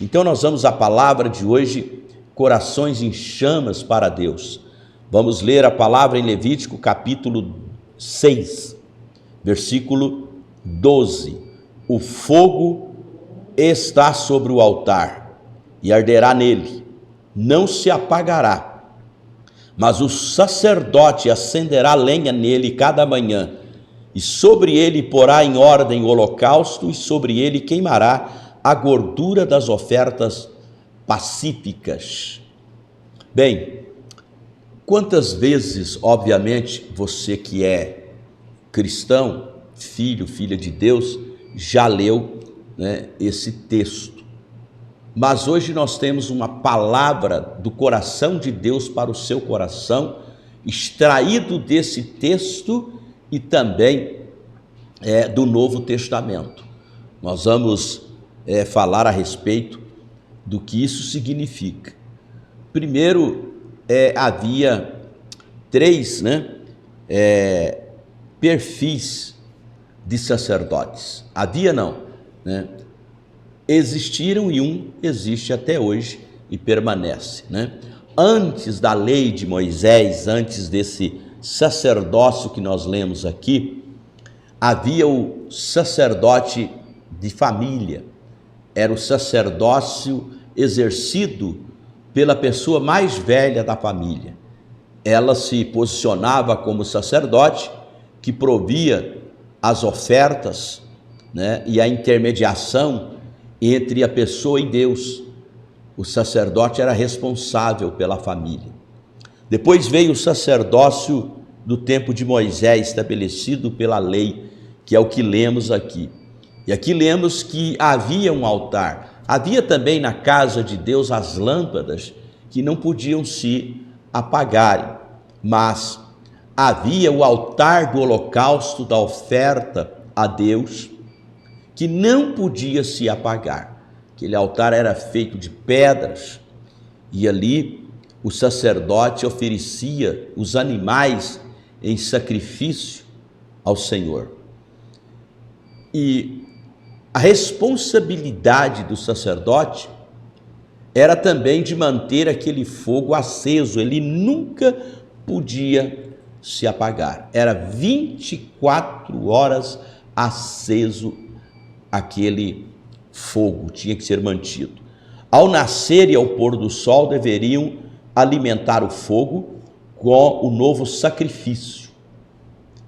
Então nós vamos à palavra de hoje, corações em chamas para Deus. Vamos ler a palavra em Levítico capítulo 6, versículo 12. O fogo está sobre o altar e arderá nele, não se apagará, mas o sacerdote acenderá lenha nele cada manhã, e sobre ele porá em ordem o holocausto, e sobre ele queimará a gordura das ofertas pacíficas. Bem, quantas vezes, obviamente, você que é cristão, filho, filha de Deus, já leu, esse texto. Mas hoje nós temos uma palavra do coração de Deus para o seu coração, extraído desse texto e também do Novo Testamento. Nós vamos falar a respeito do que isso significa. Primeiro, havia três perfis de sacerdotes. Havia não, existiram, e um existe até hoje e permanece. Antes da lei de Moisés, antes desse sacerdócio que nós lemos aqui, havia o sacerdote de família. Era o sacerdócio exercido pela pessoa mais velha da família. Ela se posicionava como sacerdote que provia as ofertas, e a intermediação entre a pessoa e Deus. O sacerdote era responsável pela família. Depois veio o sacerdócio do tempo de Moisés, estabelecido pela lei, que é o que lemos aqui. E aqui lemos que havia um altar. Havia também na casa de Deus as lâmpadas que não podiam se apagarem, mas havia o altar do holocausto, da oferta a Deus, que não podia se apagar. Aquele altar era feito de pedras, e ali o sacerdote oferecia os animais em sacrifício ao Senhor. E a responsabilidade do sacerdote era também de manter aquele fogo aceso. Ele nunca podia se apagar. Era 24 horas aceso aquele fogo, tinha que ser mantido. Ao nascer e ao pôr do sol, deveriam alimentar o fogo com o novo sacrifício,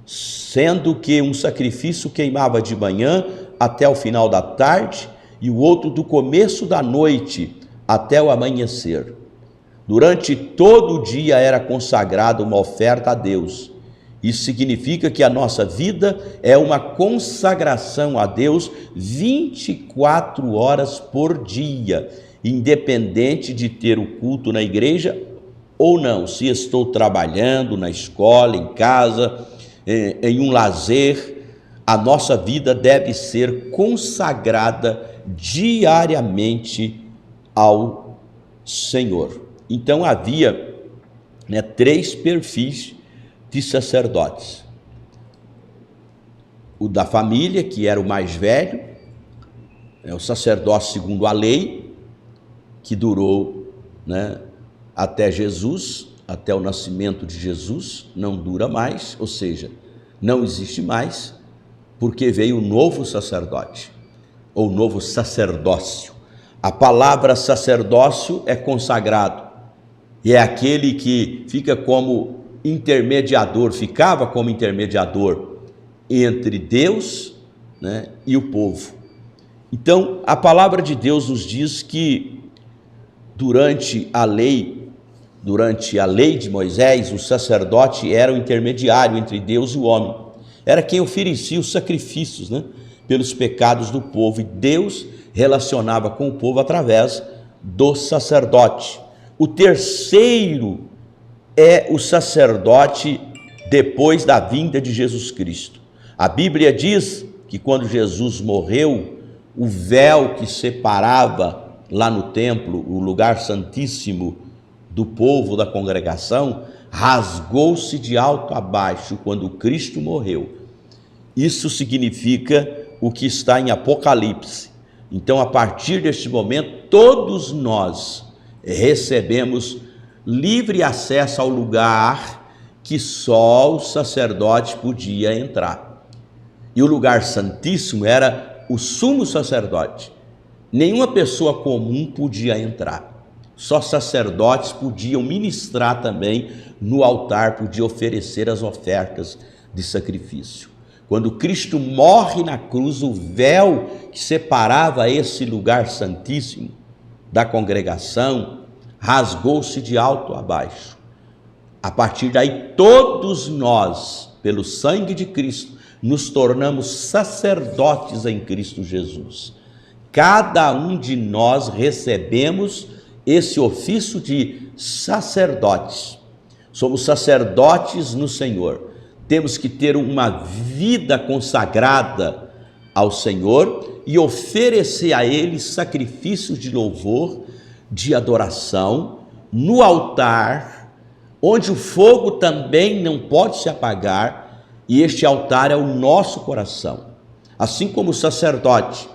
sendo que um sacrifício queimava de manhã até o final da tarde e o outro do começo da noite até o amanhecer. Durante todo o dia era consagrada uma oferta a Deus. Isso significa que a nossa vida é uma consagração a Deus 24 horas por dia, independente de ter o culto na igreja ou não. Se estou trabalhando na escola, em casa, em um lazer, a nossa vida deve ser consagrada diariamente ao Senhor. Então havia três perfis de sacerdotes. O da família, que era o mais velho, o sacerdócio segundo a lei, que durou até Jesus, até o nascimento de Jesus, não dura mais, ou seja, não existe mais, porque veio o novo sacerdote, ou novo sacerdócio. A palavra sacerdócio é consagrado, e é aquele que fica como intermediador, ficava como intermediador entre Deus e o povo. Então, a palavra de Deus nos diz que durante a lei de Moisés, o sacerdote era o intermediário entre Deus e o homem. Era quem oferecia os sacrifícios pelos pecados do povo, e Deus relacionava com o povo através do sacerdote. O terceiro é o sacerdote depois da vinda de Jesus Cristo. A Bíblia diz que quando Jesus morreu, o véu que separava lá no templo, o lugar santíssimo do povo, da congregação, rasgou-se de alto a baixo quando Cristo morreu. Isso significa o que está em Apocalipse. Então, a partir deste momento, todos nós recebemos livre acesso ao lugar que só o sacerdote podia entrar. E o lugar santíssimo era o sumo sacerdote. Nenhuma pessoa comum podia entrar. Só sacerdotes podiam ministrar também no altar, podiam oferecer as ofertas de sacrifício. Quando Cristo morre na cruz, o véu que separava esse lugar santíssimo da congregação rasgou-se de alto a baixo. A partir daí, todos nós, pelo sangue de Cristo, nos tornamos sacerdotes em Cristo Jesus. Cada um de nós recebemos esse ofício de sacerdotes. Somos sacerdotes no Senhor. Temos que ter uma vida consagrada ao Senhor e oferecer a Ele sacrifícios de louvor, de adoração, no altar, onde o fogo também não pode se apagar, e este altar é o nosso coração. Assim como o sacerdote,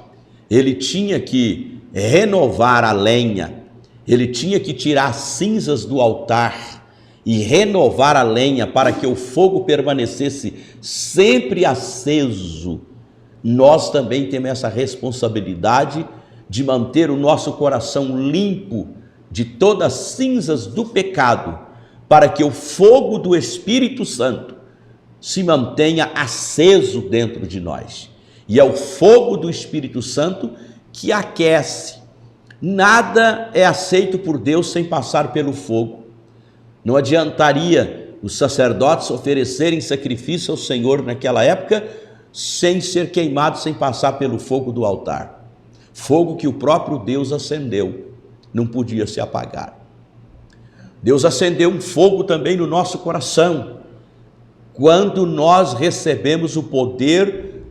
ele tinha que renovar a lenha, ele tinha que tirar as cinzas do altar e renovar a lenha para que o fogo permanecesse sempre aceso. Nós também temos essa responsabilidade de manter o nosso coração limpo de todas as cinzas do pecado, para que o fogo do Espírito Santo se mantenha aceso dentro de nós. E é o fogo do Espírito Santo que aquece. Nada é aceito por Deus sem passar pelo fogo. Não adiantaria os sacerdotes oferecerem sacrifício ao Senhor naquela época sem ser queimados, sem passar pelo fogo do altar. Fogo que o próprio Deus acendeu, não podia se apagar. Deus acendeu um fogo também no nosso coração, quando nós recebemos o poder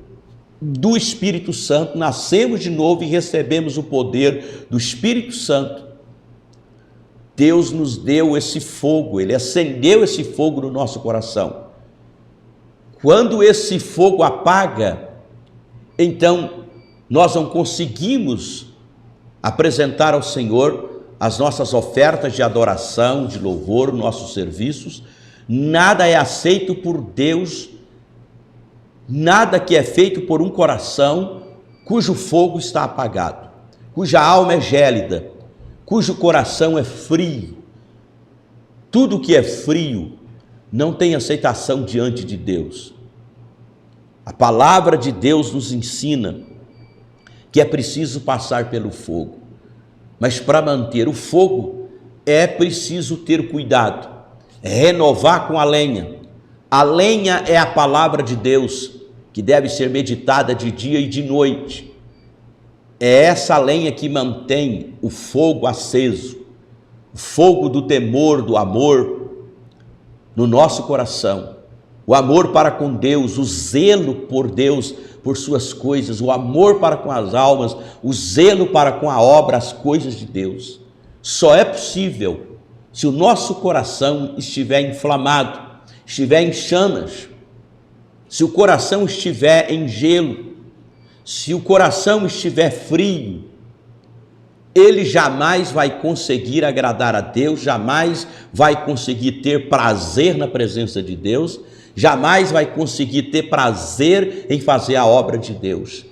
do Espírito Santo, nascemos de novo e recebemos o poder do Espírito Santo. Deus nos deu esse fogo, Ele acendeu esse fogo no nosso coração. Quando esse fogo apaga, então nós não conseguimos apresentar ao Senhor as nossas ofertas de adoração, de louvor, nossos serviços. Nada é aceito por Deus, nada que é feito por um coração cujo fogo está apagado, cuja alma é gélida, cujo coração é frio. Tudo que é frio não tem aceitação diante de Deus. A palavra de Deus nos ensina que é preciso passar pelo fogo, mas para manter o fogo é preciso ter cuidado, renovar com a lenha. A lenha é a palavra de Deus, que deve ser meditada de dia e de noite. É essa lenha que mantém o fogo aceso, o fogo do temor, do amor no nosso coração, o amor para com Deus, o zelo por Deus, por suas coisas, o amor para com as almas, o zelo para com a obra, as coisas de Deus. Só é possível se o nosso coração estiver inflamado, estiver em chamas, se o coração estiver em gelo, se o coração estiver frio. Ele jamais vai conseguir agradar a Deus, jamais vai conseguir ter prazer na presença de Deus, jamais vai conseguir ter prazer em fazer a obra de Deus.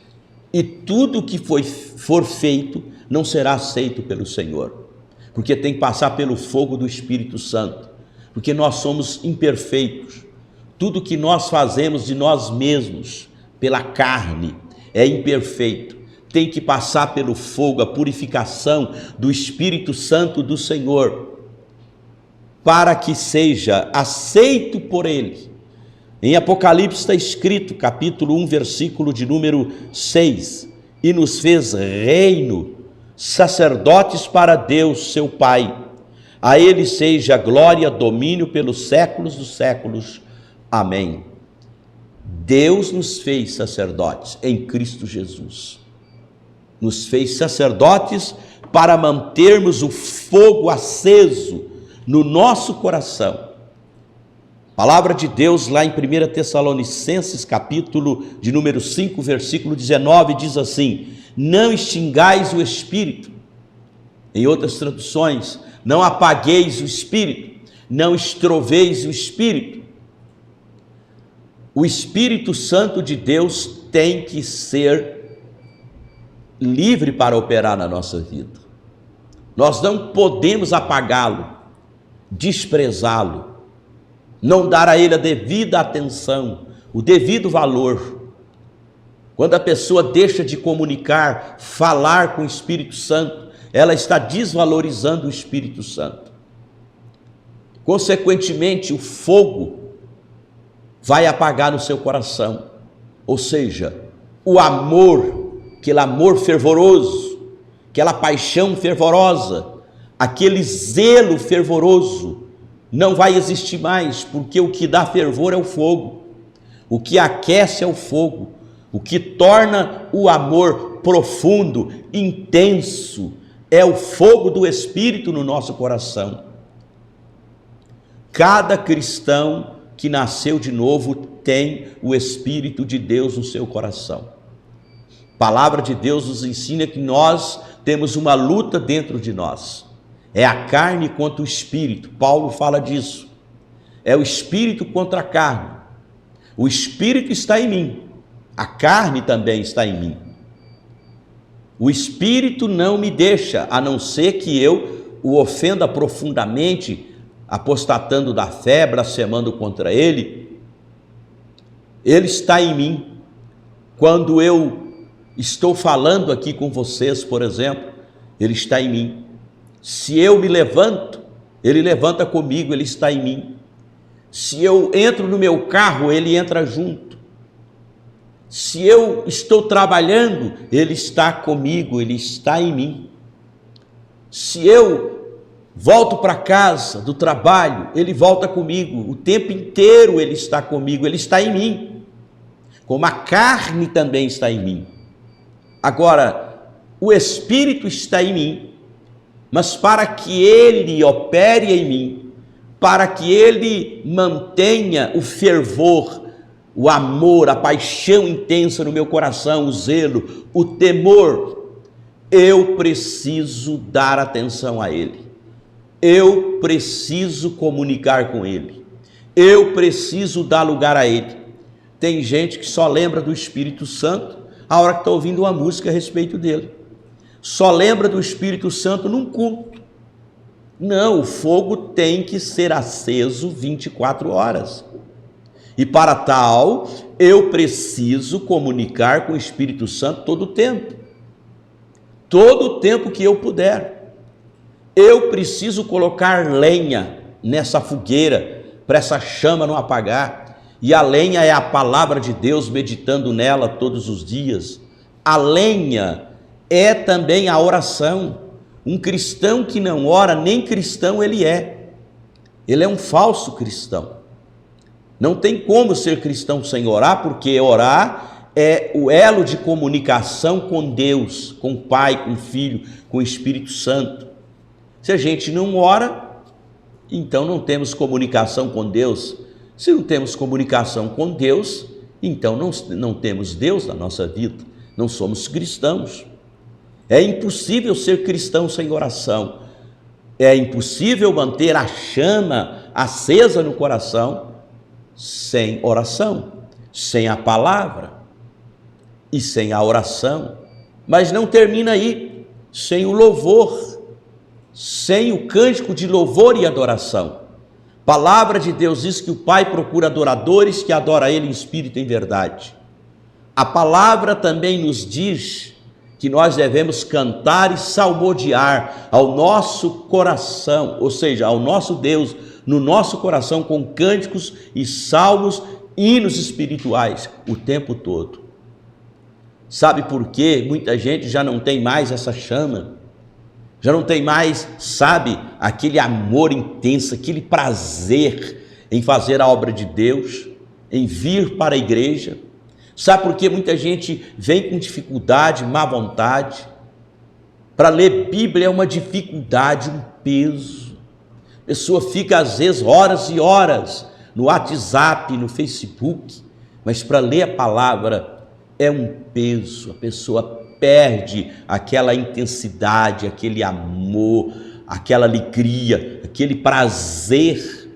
E tudo que for feito não será aceito pelo Senhor, porque tem que passar pelo fogo do Espírito Santo, porque nós somos imperfeitos. Tudo que nós fazemos de nós mesmos, pela carne, é imperfeito. Tem que passar pelo fogo, a purificação do Espírito Santo do Senhor, para que seja aceito por Ele. Em Apocalipse está escrito, capítulo 1, versículo de número 6, e nos fez reino, sacerdotes para Deus, seu Pai. A Ele seja glória, domínio pelos séculos dos séculos. Amém. Deus nos fez sacerdotes em Cristo Jesus. Nos fez sacerdotes para mantermos o fogo aceso no nosso coração. A palavra de Deus lá em 1 Tessalonicenses, capítulo de número 5, versículo 19, diz assim: não extingais o Espírito, Em outras traduções, não apagueis o Espírito, não estroveis o Espírito. O Espírito Santo de Deus tem que ser livre para operar na nossa vida. Nós não podemos apagá-lo, desprezá-lo, não dar a ele a devida atenção, o devido valor. Quando a pessoa deixa de comunicar, falar com o Espírito Santo, ela está desvalorizando o Espírito Santo. Consequentemente, o fogo vai apagar no seu coração, ou seja, o amor, aquele amor fervoroso, aquela paixão fervorosa, aquele zelo fervoroso, não vai existir mais, porque o que dá fervor é o fogo, o que aquece é o fogo, o que torna o amor profundo, intenso, é o fogo do Espírito no nosso coração. Cada cristão que nasceu de novo tem o Espírito de Deus no seu coração. A palavra de Deus nos ensina que nós temos uma luta dentro de nós. É a carne contra o Espírito. Paulo fala disso. É o Espírito contra a carne. O Espírito está em mim. A carne também está em mim. O Espírito não me deixa, a não ser que eu o ofenda profundamente, apostatando da fé, blasfemando contra ele. Ele está em mim. Quando eu estou falando aqui com vocês, por exemplo, ele está em mim. Se eu me levanto, ele levanta comigo, ele está em mim. Se eu entro no meu carro, ele entra junto. Se eu estou trabalhando, ele está comigo, ele está em mim. Se eu volto para casa do trabalho, ele volta comigo, o tempo inteiro ele está comigo, ele está em mim, como a carne também está em mim. Agora, o Espírito está em mim, mas para que ele opere em mim, para que ele mantenha o fervor, o amor, a paixão intensa no meu coração, o zelo, o temor, eu preciso dar atenção a ele. Eu preciso comunicar com ele. Eu preciso dar lugar a ele. Tem gente que só lembra do Espírito Santo a hora que está ouvindo uma música a respeito dele. Só lembra do Espírito Santo num culto. Não, o fogo tem que ser aceso 24 horas. E para tal, eu preciso comunicar com o Espírito Santo todo o tempo. Todo o tempo que eu puder. Eu preciso colocar lenha nessa fogueira, para essa chama não apagar. E a lenha é a palavra de Deus, meditando nela todos os dias. A lenha é também a oração. Um cristão que não ora, nem cristão ele é. Ele é um falso cristão. Não tem como ser cristão sem orar, porque orar é o elo de comunicação com Deus, com o Pai, com o Filho, com o Espírito Santo. Se a gente não ora, então não temos comunicação com Deus. Se não temos comunicação com Deus, então não temos Deus na nossa vida, não somos cristãos. É impossível ser cristão sem oração. É impossível manter a chama acesa no coração sem oração, sem a palavra e sem a oração. Mas não termina aí, sem o louvor, sem o cântico de louvor e adoração. Palavra de Deus diz que o Pai procura adoradores que adoram a Ele em espírito e em verdade. A palavra também nos diz que nós devemos cantar e salmodiar ao nosso coração, ou seja, ao nosso Deus, no nosso coração, com cânticos e salmos, hinos espirituais, o tempo todo. Sabe por quê? Muita gente já não tem mais essa chama, já não tem mais, sabe, aquele amor intenso, aquele prazer em fazer a obra de Deus, em vir para a igreja. Sabe por que muita gente vem com dificuldade, má vontade? Para ler Bíblia é uma dificuldade, um peso. A pessoa fica às vezes horas e horas no WhatsApp, no Facebook, mas para ler a palavra é um peso, a pessoa perde aquela intensidade, aquele amor, aquela alegria, aquele prazer.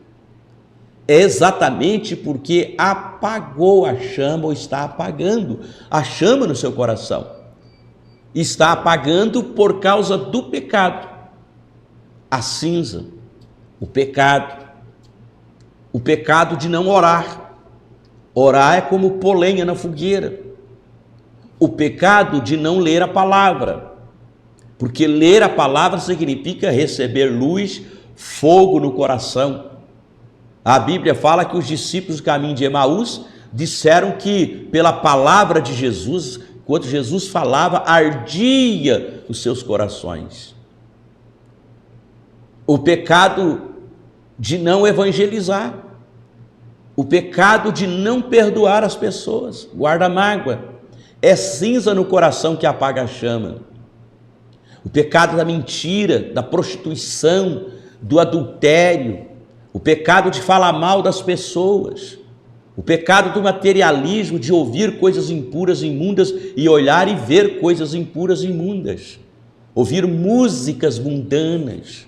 É exatamente porque apagou a chama, ou está apagando a chama no seu coração. Está apagando por causa do pecado. A cinza, o pecado de não orar. Orar é como pôr lenha na fogueira. O pecado de não ler a palavra, porque ler a palavra significa receber luz, fogo no coração. A Bíblia fala que os discípulos do caminho de Emaús disseram que pela palavra de Jesus, quando Jesus falava, ardia os seus corações. O pecado de não evangelizar, o pecado de não perdoar as pessoas, guarda mágoa, é cinza no coração que apaga a chama. O pecado da mentira, da prostituição, do adultério, o pecado de falar mal das pessoas, o pecado do materialismo, de ouvir coisas impuras, imundas e olhar e ver coisas impuras e imundas, ouvir músicas mundanas,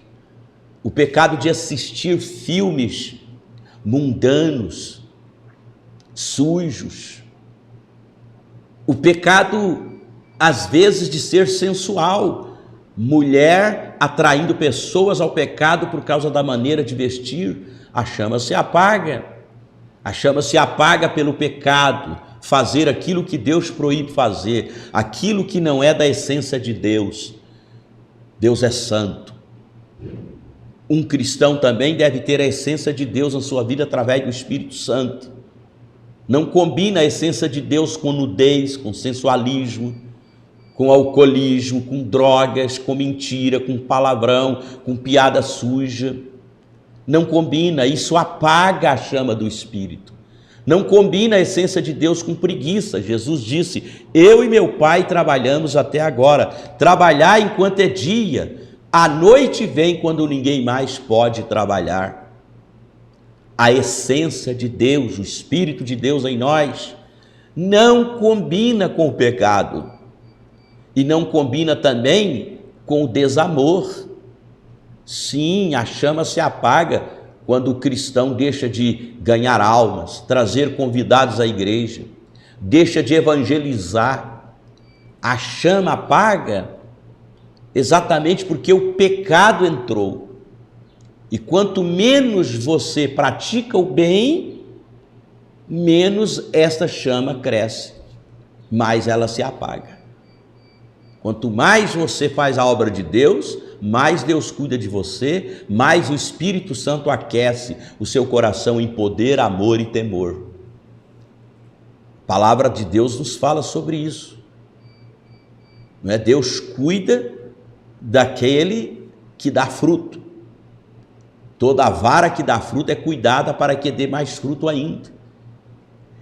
o pecado de assistir filmes mundanos, sujos, o pecado às vezes de ser sensual, mulher atraindo pessoas ao pecado por causa da maneira de vestir, a chama se apaga. A chama se apaga pelo pecado, fazer aquilo que Deus proíbe fazer, aquilo que não é da essência de Deus. Deus é santo. Um cristão também deve ter a essência de Deus na sua vida através do Espírito Santo. Não combina a essência de Deus com nudez, com sensualismo, com alcoolismo, com drogas, com mentira, com palavrão, com piada suja. Não combina, isso apaga a chama do Espírito. Não combina a essência de Deus com preguiça. Jesus disse: eu e meu Pai trabalhamos até agora. Trabalhar enquanto é dia, a noite vem quando ninguém mais pode trabalhar. A essência de Deus, o Espírito de Deus em nós, não combina com o pecado. E não combina também com o desamor. Sim, a chama se apaga quando o cristão deixa de ganhar almas, trazer convidados à igreja, deixa de evangelizar. A chama apaga exatamente porque o pecado entrou. E quanto menos você pratica o bem, menos esta chama cresce, mais ela se apaga. Quanto mais você faz a obra de Deus, mais Deus cuida de você, mais o Espírito Santo aquece o seu coração em poder, amor e temor. A palavra de Deus nos fala sobre isso. Não é? Deus cuida daquele que dá fruto. Toda vara que dá fruto é cuidada para que dê mais fruto ainda.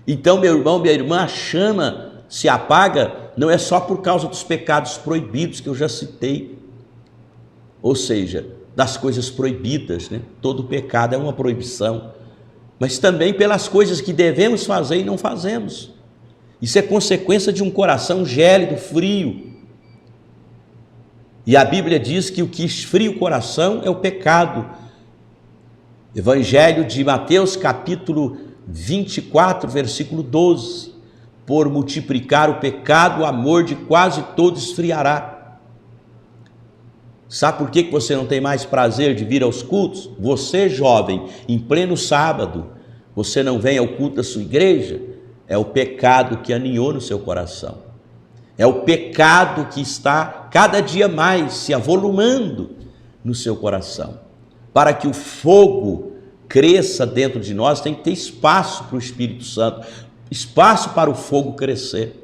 Então, meu irmão, minha irmã, a chama se apaga não é só por causa dos pecados proibidos que eu já citei, ou seja, das coisas proibidas, né? Todo pecado é uma proibição, mas também pelas coisas que devemos fazer e não fazemos. Isso é consequência de um coração gélido, frio. E a Bíblia diz que o que esfria o coração é o pecado. Evangelho de Mateus, capítulo 24, versículo 12. Por multiplicar o pecado, o amor de quase todos esfriará. Sabe por que você não tem mais prazer de vir aos cultos? Você, jovem, em pleno sábado, você não vem ao culto da sua igreja? É o pecado que aninhou no seu coração. É o pecado que está cada dia mais se avolumando no seu coração. Para que o fogo cresça dentro de nós, tem que ter espaço para o Espírito Santo, espaço para o fogo crescer.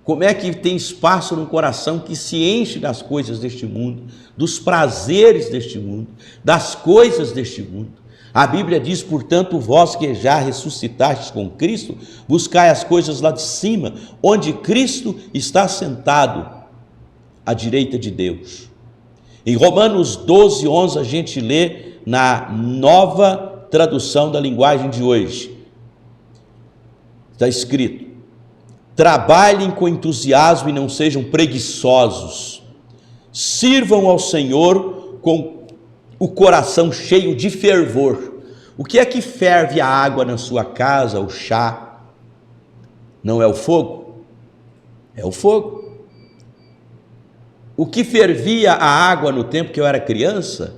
Como é que tem espaço no coração que se enche das coisas deste mundo, dos prazeres deste mundo, das coisas deste mundo? A Bíblia diz: portanto, vós que já ressuscitastes com Cristo, buscai as coisas lá de cima, onde Cristo está sentado à direita de Deus. Em Romanos 12, 11, a gente lê na Nova Tradução da Linguagem de hoje. Está escrito: trabalhem com entusiasmo e não sejam preguiçosos. Sirvam ao Senhor com o coração cheio de fervor. O que é que ferve a água na sua casa, o chá? Não é o fogo? É o fogo. O que fervia a água no tempo que eu era criança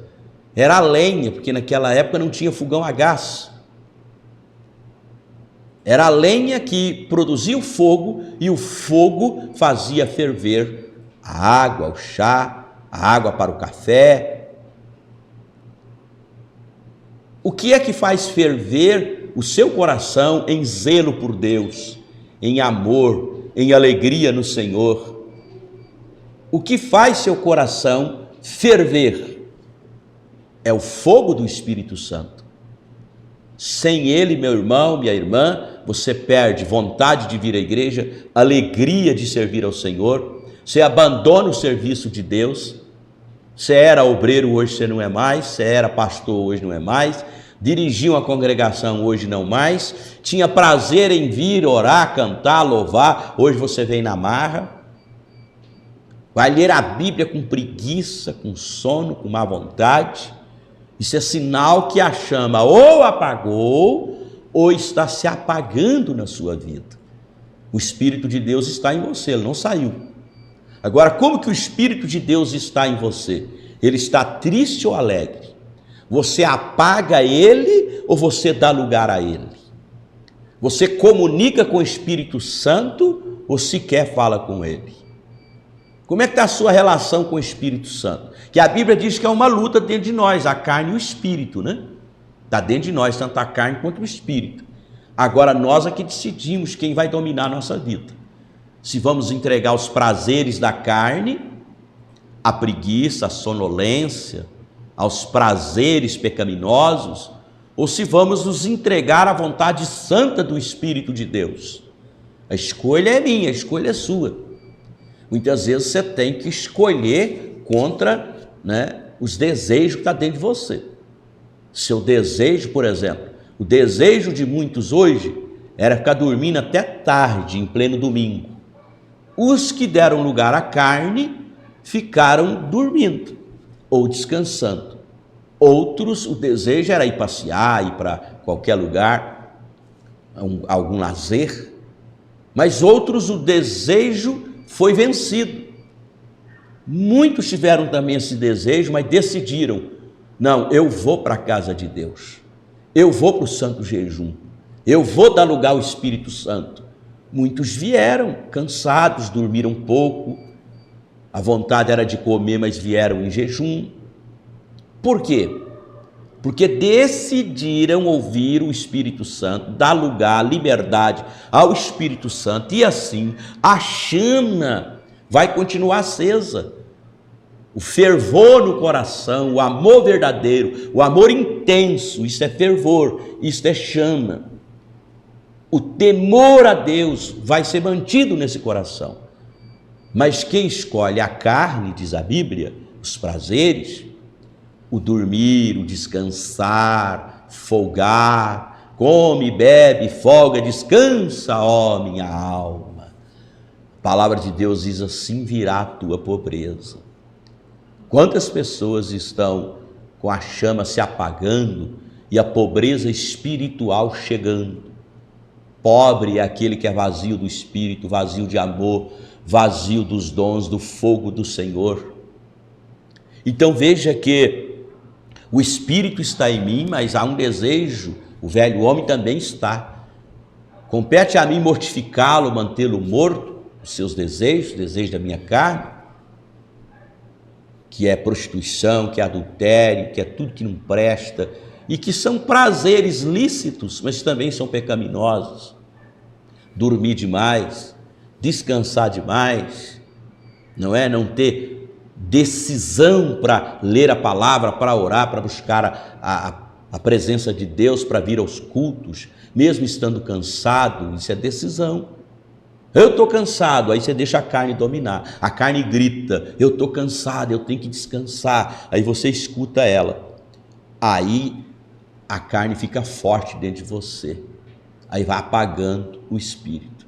era a lenha, porque naquela época não tinha fogão a gás. Era a lenha que produzia o fogo e o fogo fazia ferver a água, o chá, a água para o café. O que é que faz ferver o seu coração em zelo por Deus, em amor, em alegria no Senhor? O que faz seu coração ferver é o fogo do Espírito Santo. Sem ele, meu irmão, minha irmã, você perde vontade de vir à igreja, alegria de servir ao Senhor, você abandona o serviço de Deus. Você era obreiro, hoje você não é mais. Você era pastor, hoje não é mais. Dirigia uma congregação, hoje não mais. Tinha prazer em vir, orar, cantar, louvar, hoje você vem na marra. Vai ler a Bíblia com preguiça, com sono, com má vontade. Isso é sinal que a chama ou apagou ou está se apagando na sua vida. O Espírito de Deus está em você, ele não saiu. Agora, como que o Espírito de Deus está em você? Ele está triste ou alegre? Você apaga ele ou você dá lugar a ele? Você comunica com o Espírito Santo ou sequer fala com ele? Como é que está a sua relação com o Espírito Santo? Que a Bíblia diz que é uma luta dentro de nós, a carne e o Espírito, né? Está dentro de nós, tanto a carne quanto o Espírito. Agora nós aqui decidimos quem vai dominar a nossa vida. Se vamos entregar os prazeres da carne, a preguiça, a sonolência, aos prazeres pecaminosos, ou se vamos nos entregar à vontade santa do Espírito de Deus. A escolha é minha, a escolha é sua. Muitas vezes você tem que escolher contra, os desejos que estão dentro de você. Seu desejo, por exemplo, o desejo de muitos hoje era ficar dormindo até tarde, em pleno domingo. Os que deram lugar à carne ficaram dormindo ou descansando. Outros, o desejo era ir passear, ir para qualquer lugar, algum lazer. Mas outros, o desejo foi vencido. Muitos tiveram também esse desejo, mas decidiram: não, eu vou para a casa de Deus, eu vou para o santo jejum, eu vou dar lugar ao Espírito Santo. Muitos vieram cansados, dormiram pouco, a vontade era de comer, mas vieram em jejum. Por quê? Porque decidiram ouvir o Espírito Santo, dar lugar, liberdade ao Espírito Santo, e assim a chama vai continuar acesa. O fervor no coração, o amor verdadeiro, o amor intenso, isso é fervor, isso é chama. O temor a Deus vai ser mantido nesse coração. Mas quem escolhe a carne, diz a Bíblia, os prazeres, o dormir, o descansar, folgar, come, bebe, folga, descansa, ó minha alma. A palavra de Deus diz assim: virá a tua pobreza. Quantas pessoas estão com a chama se apagando e a pobreza espiritual chegando? Pobre é aquele que é vazio do Espírito, vazio de amor, vazio dos dons, do fogo do Senhor. Então veja que o Espírito está em mim, mas há um desejo, o velho homem também está. Compete a mim mortificá-lo, mantê-lo morto, os seus desejos, desejos da minha carne, que é prostituição, que é adultério, que é tudo que não presta, e que são prazeres lícitos, mas também são pecaminosos. Dormir demais, descansar demais, não ter decisão para ler a palavra, para orar, para buscar a presença de Deus, para vir aos cultos, mesmo estando cansado, isso é decisão. Eu estou cansado, aí você deixa a carne dominar, a carne grita: eu estou cansado, eu tenho que descansar, aí você escuta ela, aí a carne fica forte dentro de você, aí vai apagando o Espírito.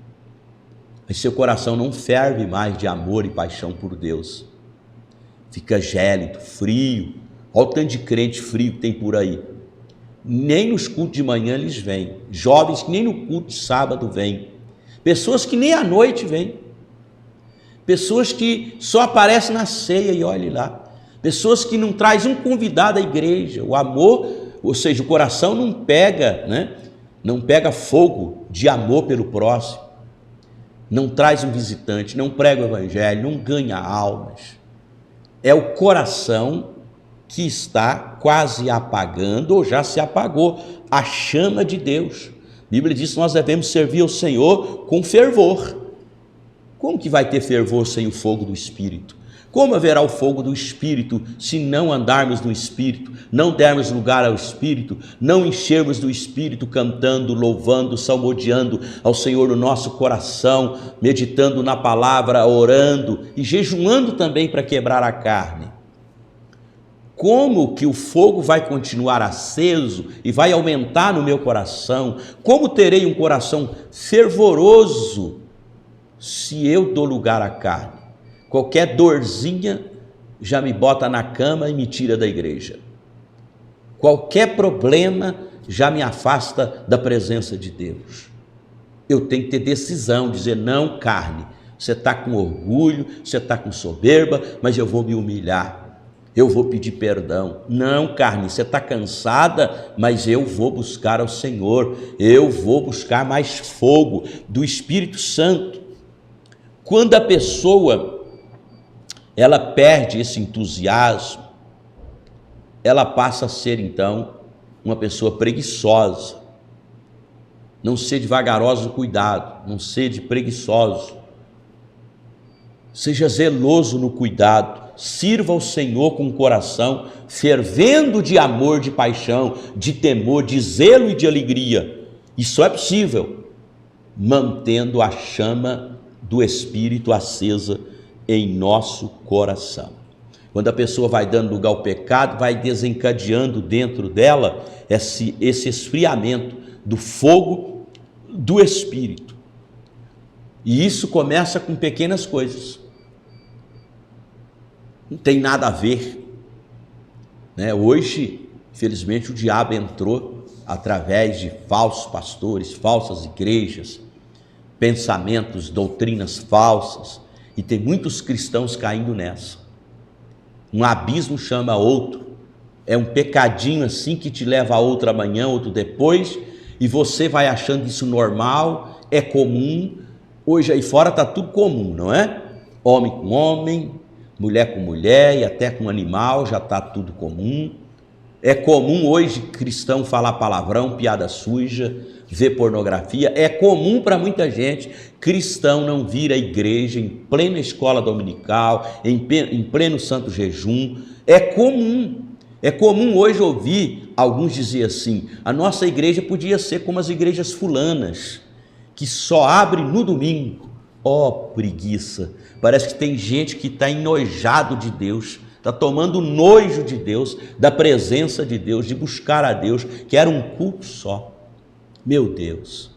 mas seu coração não ferve mais de amor e paixão por Deus. Fica gélido, frio. Olha o tanto de crente frio que tem por aí. Nem nos cultos de manhã eles vêm. Jovens que nem no culto de sábado vêm. Pessoas que nem à noite vêm. Pessoas que só aparecem na ceia e olhe lá. Pessoas que não trazem um convidado à igreja. O amor, ou seja, o coração não pega, né? Não pega fogo de amor pelo próximo. Não traz um visitante, não prega o evangelho, não ganha almas. É o coração que está quase apagando ou já se apagou a chama de Deus. A Bíblia diz que nós devemos servir ao Senhor com fervor. Como que vai ter fervor sem o fogo do Espírito? Como haverá o fogo do Espírito se não andarmos no Espírito, não dermos lugar ao Espírito, não enchermos do Espírito cantando, louvando, salmodiando ao Senhor no nosso coração, meditando na palavra, orando e jejuando também para quebrar a carne? Como que o fogo vai continuar aceso e vai aumentar no meu coração? Como terei um coração fervoroso se eu dou lugar à carne? Qualquer dorzinha já me bota na cama e me tira da igreja. Qualquer problema já me afasta da presença de Deus. Eu tenho que ter decisão, dizer não, carne. Você está com orgulho, você está com soberba, mas eu vou me humilhar. Eu vou pedir perdão. Não, carne, você está cansada, mas eu vou buscar ao Senhor. Eu vou buscar mais fogo do Espírito Santo. Quando a pessoa ela perde esse entusiasmo, ela passa a ser então uma pessoa preguiçosa. Não sede vagaroso no cuidado, não sede preguiçoso. Seja zeloso no cuidado, sirva ao Senhor com o coração fervendo de amor, de paixão, de temor, de zelo e de alegria. Isso é possível mantendo a chama do Espírito acesa em nosso coração. Quando a pessoa vai dando lugar ao pecado, vai desencadeando dentro dela esse esfriamento do fogo do Espírito. E isso começa com pequenas coisas. Não tem nada a ver, né? Hoje, infelizmente, o diabo entrou através de falsos pastores, falsas igrejas, pensamentos, doutrinas falsas, e tem muitos cristãos caindo nessa. Um abismo chama outro, é um pecadinho assim que te leva a outro amanhã, outro depois, e você vai achando isso normal, é comum. Hoje aí fora está tudo comum, não é? Homem com homem, mulher com mulher e até com animal, já está tudo comum. É comum hoje cristão falar palavrão, piada suja, ver pornografia. É comum para muita gente cristão não vir à igreja em plena escola dominical, em pleno santo jejum. É comum hoje ouvir alguns dizer assim: a nossa igreja podia ser como as igrejas fulanas, que só abre no domingo. Preguiça! Parece que tem gente que está enojado de Deus, está tomando nojo de Deus, da presença de Deus, de buscar a Deus, que era um culto só. Meu Deus,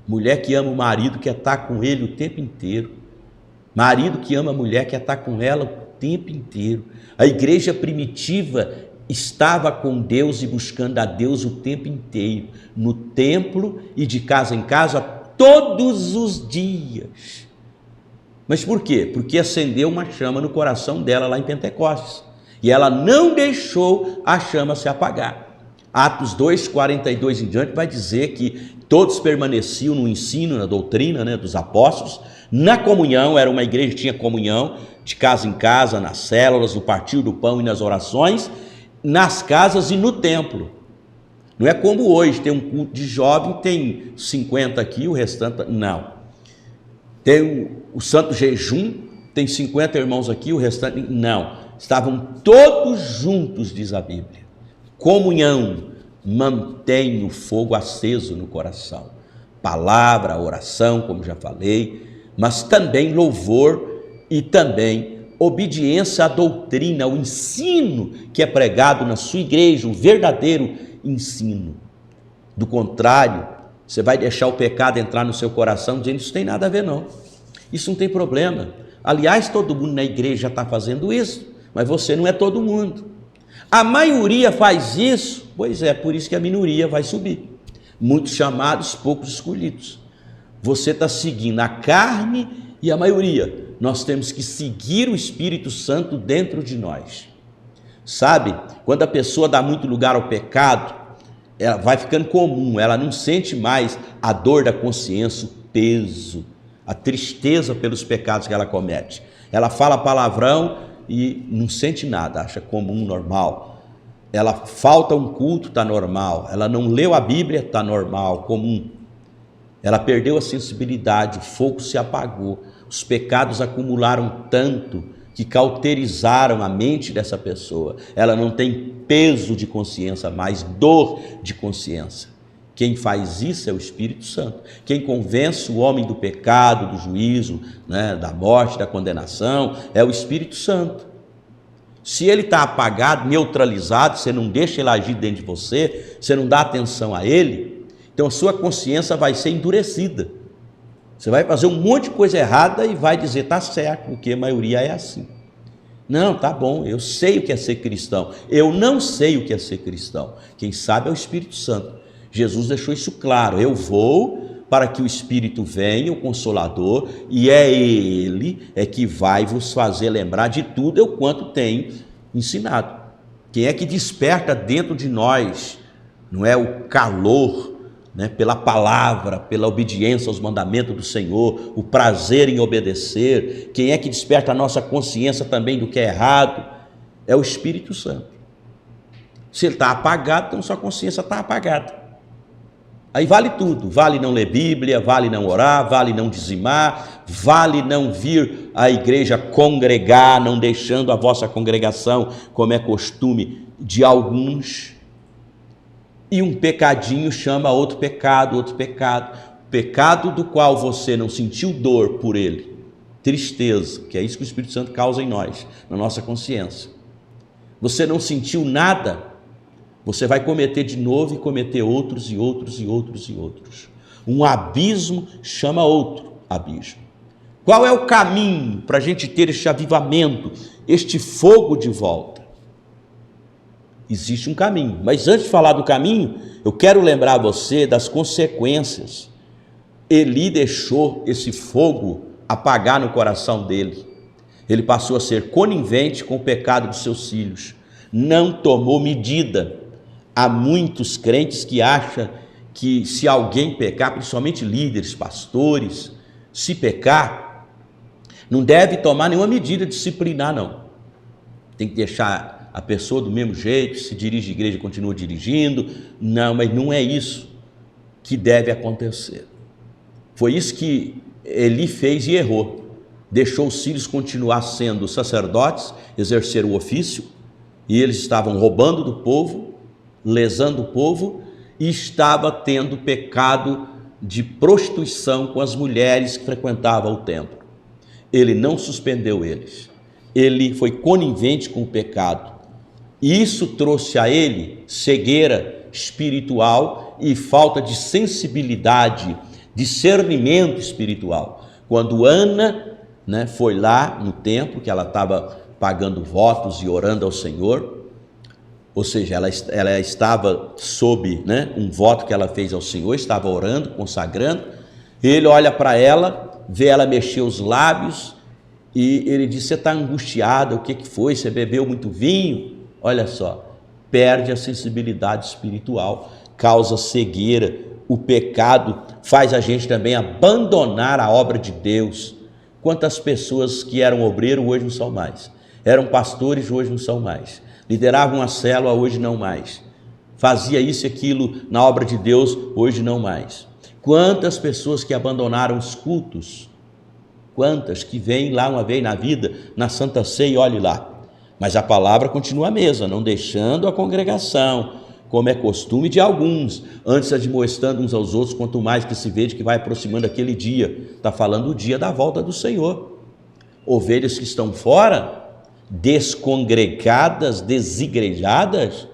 mulher que ama o marido, quer estar com ele o tempo inteiro. Marido que ama a mulher, quer estar com ela o tempo inteiro. A igreja primitiva estava com Deus e buscando a Deus o tempo inteiro, no templo e de casa em casa, todos os dias. Mas por quê? Porque acendeu uma chama no coração dela lá em Pentecostes, e ela não deixou a chama se apagar. Atos 2, 42 em diante vai dizer que todos permaneciam no ensino, na doutrina, né, dos apóstolos, na comunhão. Era uma igreja que tinha comunhão, de casa em casa, nas células, no partir do pão e nas orações, nas casas e no templo. Não é como hoje, tem um culto de jovem, tem 50 aqui, o restante, não. Tem o santo jejum, tem 50 irmãos aqui, o restante, não. Estavam todos juntos, diz a Bíblia. Comunhão mantém o fogo aceso no coração. Palavra, oração, como já falei, mas também louvor e também obediência à doutrina, ao ensino que é pregado na sua igreja, o verdadeiro ensino. Do contrário, você vai deixar o pecado entrar no seu coração dizendo: isso tem nada a ver não. Isso não tem problema. Aliás, todo mundo na igreja está fazendo isso, mas você não é todo mundo. A maioria faz isso, pois é, por isso que a minoria vai subir. Muitos chamados, poucos escolhidos. Você está seguindo a carne e a maioria. Nós temos que seguir o Espírito Santo dentro de nós. Sabe, quando a pessoa dá muito lugar ao pecado, ela vai ficando comum, ela não sente mais a dor da consciência, o peso, a tristeza pelos pecados que ela comete. Ela fala palavrão e não sente nada, acha comum, normal. Ela falta um culto, está normal. Ela não leu a Bíblia, está normal, comum. Ela perdeu a sensibilidade, o fogo se apagou. Os pecados acumularam tanto que cauterizaram a mente dessa pessoa. Ela não tem peso de consciência mais, dor de consciência. Quem faz isso é o Espírito Santo. Quem convence o homem do pecado, do juízo, né, da morte, da condenação, é o Espírito Santo. Se ele está apagado, neutralizado, você não deixa ele agir dentro de você, você não dá atenção a ele, então a sua consciência vai ser endurecida. Você vai fazer um monte de coisa errada e vai dizer, está certo, porque a maioria é assim. Não, tá bom, eu sei o que é ser cristão. Eu não sei o que é ser cristão. Quem sabe é o Espírito Santo. Jesus deixou isso claro, eu vou para que o Espírito venha, o Consolador, e é Ele que vai vos fazer lembrar de tudo eu quanto tenho ensinado. Quem é que desperta dentro de nós, não é o calor, né, pela palavra, pela obediência aos mandamentos do Senhor, o prazer em obedecer. Quem é que desperta a nossa consciência também do que é errado? É o Espírito Santo. Se ele está apagado, então sua consciência está apagada. Aí vale tudo, vale não ler Bíblia, vale não orar, vale não dizimar, vale não vir à igreja congregar, não deixando a vossa congregação, como é costume de alguns. E um pecadinho chama outro pecado, pecado do qual você não sentiu dor por ele, tristeza, que é isso que o Espírito Santo causa em nós, na nossa consciência. Você não sentiu nada, você vai cometer de novo e cometer outros e outros e outros e outros. Um abismo chama outro abismo. Qual é o caminho para a gente ter este avivamento, este fogo de volta? Existe um caminho, mas antes de falar do caminho, eu quero lembrar você das consequências. Eli deixou esse fogo apagar no coração dele. Ele passou a ser conivente com o pecado dos seus filhos. Não tomou medida. Há muitos crentes que acham que se alguém pecar, principalmente líderes, pastores, se pecar, não deve tomar nenhuma medida disciplinar, não. Tem que deixar a pessoa do mesmo jeito, se dirige à igreja, continua dirigindo. Não, mas não é isso que deve acontecer. Foi isso que Eli fez e errou. Deixou os filhos continuar sendo sacerdotes, exercer o ofício, e eles estavam roubando do povo, lesando o povo, e estava tendo pecado de prostituição com as mulheres que frequentavam o templo. Ele não suspendeu eles. Ele foi conivente com o pecado. E isso trouxe a ele cegueira espiritual e falta de sensibilidade, discernimento espiritual. Quando Ana, né, foi lá no templo, que ela estava pagando votos e orando ao Senhor, ou seja, ela estava sob, né, um voto que ela fez ao Senhor, estava orando, consagrando. Ele olha para ela, vê ela mexer os lábios e ele diz, você está angustiada, o que foi? Você bebeu muito vinho? Olha só, perde a sensibilidade espiritual, causa cegueira. O pecado faz a gente também abandonar a obra de Deus. Quantas pessoas que eram obreiros hoje não são mais, eram pastores hoje não são mais, lideravam a célula hoje não mais, fazia isso e aquilo na obra de Deus hoje não mais. Quantas pessoas que abandonaram os cultos, quantas que vêm lá uma vez na vida, na Santa Ceia, olhe lá, mas a palavra continua a mesma, não deixando a congregação, como é costume de alguns, antes admoestando uns aos outros, quanto mais que se vede que vai aproximando aquele dia. Está falando do dia da volta do Senhor. Ovelhas que estão fora, descongregadas, desigrejadas,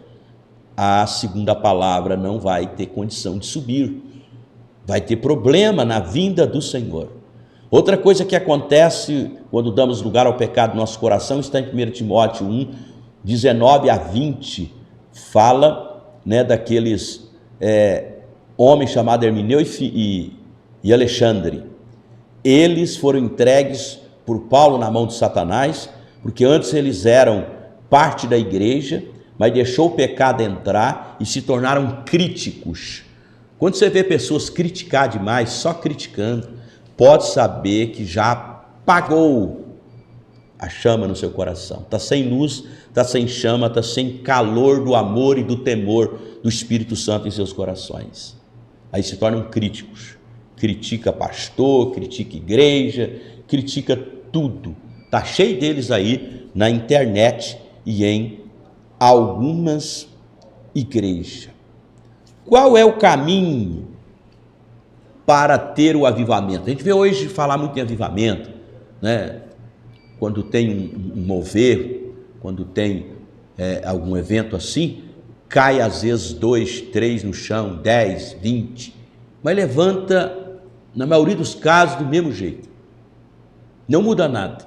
a segunda palavra não vai ter condição de subir, vai ter problema na vinda do Senhor. Outra coisa que acontece quando damos lugar ao pecado no nosso coração está em 1 Timóteo 1, 19 a 20, fala, né, daqueles homens chamados Hermineu e Alexandre. Eles foram entregues por Paulo na mão de Satanás, porque antes eles eram parte da igreja, mas deixou o pecado entrar e se tornaram críticos. Quando você vê pessoas criticar demais, só criticando, pode saber que já apagou a chama no seu coração. Está sem luz, está sem chama, está sem calor do amor e do temor do Espírito Santo em seus corações. Aí se tornam críticos. Critica pastor, critica igreja, critica tudo. Está cheio deles aí na internet e em algumas igrejas. Qual é o caminho para ter o avivamento? A gente vê hoje falar muito em avivamento, né? Quando tem um mover, quando tem algum evento assim, cai às vezes 2, 3 no chão, 10, 20, mas levanta, na maioria dos casos, do mesmo jeito. Não muda nada.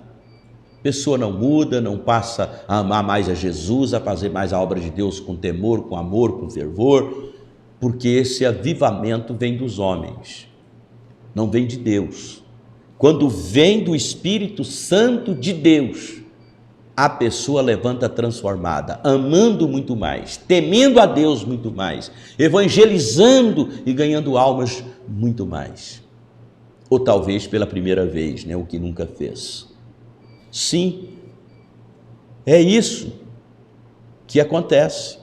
A pessoa não muda, não passa a amar mais a Jesus, a fazer mais a obra de Deus com temor, com amor, com fervor, porque esse avivamento vem dos homens, não vem de Deus. Quando vem do Espírito Santo de Deus, a pessoa levanta transformada, amando muito mais, temendo a Deus muito mais, evangelizando e ganhando almas muito mais. Ou talvez pela primeira vez, né, o que nunca fez. Sim, é isso que acontece.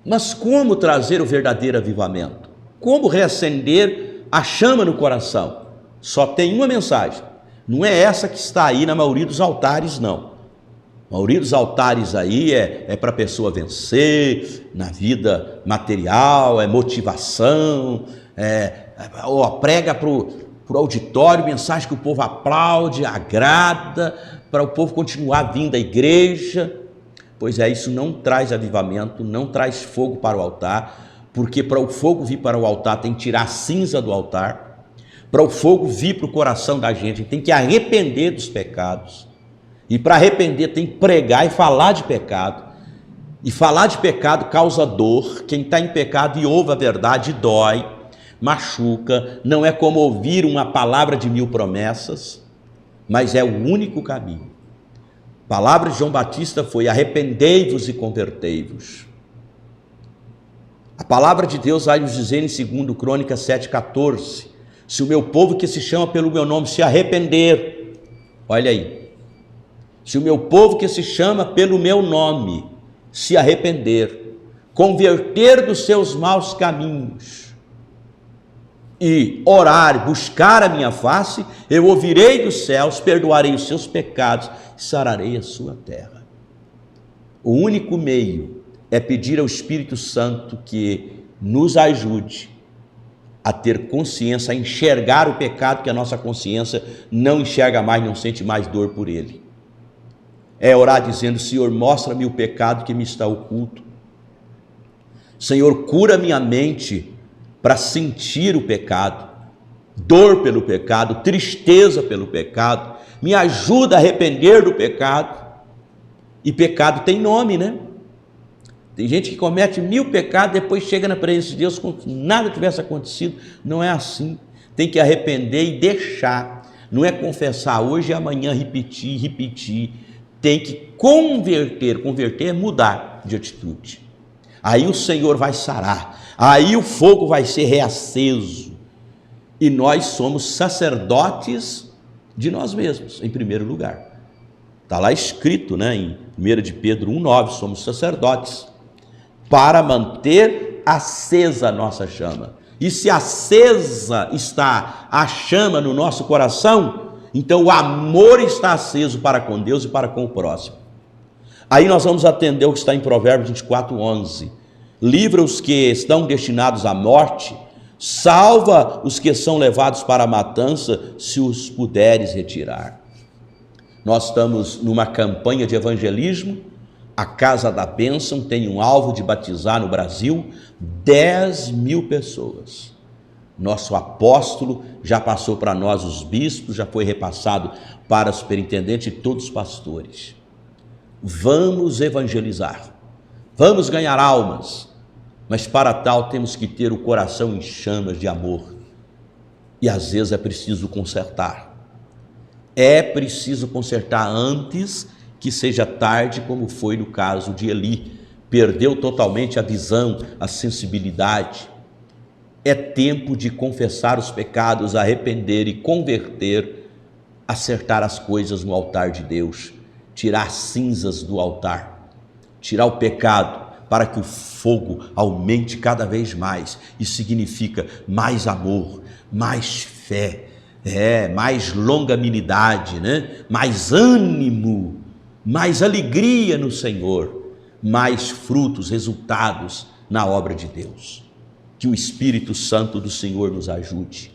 Mas como trazer o verdadeiro avivamento? Como reacender a chama no coração? Só tem uma mensagem. Não é essa que está aí na maioria dos altares, não. A maioria dos altares aí é para a pessoa vencer na vida material, é motivação, ou prega para o auditório, mensagem que o povo aplaude, agrada, para o povo continuar vindo à igreja. Pois é, isso não traz avivamento, não traz fogo para o altar, porque para o fogo vir para o altar tem que tirar a cinza do altar. Para o fogo vir para o coração da gente, tem que arrepender dos pecados. E para arrepender tem que pregar e falar de pecado. E falar de pecado causa dor. Quem está em pecado e ouve a verdade dói, machuca. Não é como ouvir uma palavra de 1000 promessas, mas é o único caminho. A palavra de João Batista foi: arrependei-vos e convertei-vos. A palavra de Deus vai nos dizer em 2 Crônicas 7,14: se o meu povo que se chama pelo meu nome se arrepender, olha aí, se o meu povo que se chama pelo meu nome se arrepender, converter dos seus maus caminhos e orar, buscar a minha face, eu ouvirei dos céus, perdoarei os seus pecados e sararei a sua terra. O único meio é pedir ao Espírito Santo que nos ajude a ter consciência, a enxergar o pecado que a nossa consciência não enxerga mais, não sente mais dor por ele. É orar dizendo: Senhor, mostra-me o pecado que me está oculto. Senhor, cura minha mente para sentir o pecado, dor pelo pecado, tristeza pelo pecado, me ajuda a arrepender do pecado. E pecado tem nome, né? Tem gente que comete 1000 pecados, depois chega na presença de Deus como se nada tivesse acontecido. Não é assim. Tem que arrepender e deixar. Não é confessar hoje e amanhã repetir. Tem que converter. Converter é mudar de atitude. Aí o Senhor vai sarar. Aí o fogo vai ser reaceso. E nós somos sacerdotes de nós mesmos, em primeiro lugar. Está lá escrito, né, em 1 de Pedro 1,9, somos sacerdotes para manter acesa a nossa chama. E se acesa está a chama no nosso coração, então o amor está aceso para com Deus e para com o próximo. Aí nós vamos atender o que está em Provérbios 24:11. Livra os que estão destinados à morte, salva os que são levados para a matança, se os puderes retirar. Nós estamos numa campanha de evangelismo. A Casa da Bênção tem um alvo de batizar no Brasil 10.000 pessoas. Nosso apóstolo já passou para nós os bispos, já foi repassado para o superintendente e todos os pastores. Vamos evangelizar, vamos ganhar almas, mas para tal temos que ter o coração em chamas de amor. E às vezes é preciso consertar. É preciso consertar antes que seja tarde, como foi no caso de Eli. Perdeu totalmente a visão, a sensibilidade. É tempo de confessar os pecados, arrepender e converter, acertar as coisas no altar de Deus, tirar cinzas do altar, tirar o pecado, para que o fogo aumente cada vez mais. Isso significa mais amor, mais fé, mais longanimidade, né? Mais ânimo, mais alegria no Senhor, mais frutos, resultados na obra de Deus. Que o Espírito Santo do Senhor nos ajude.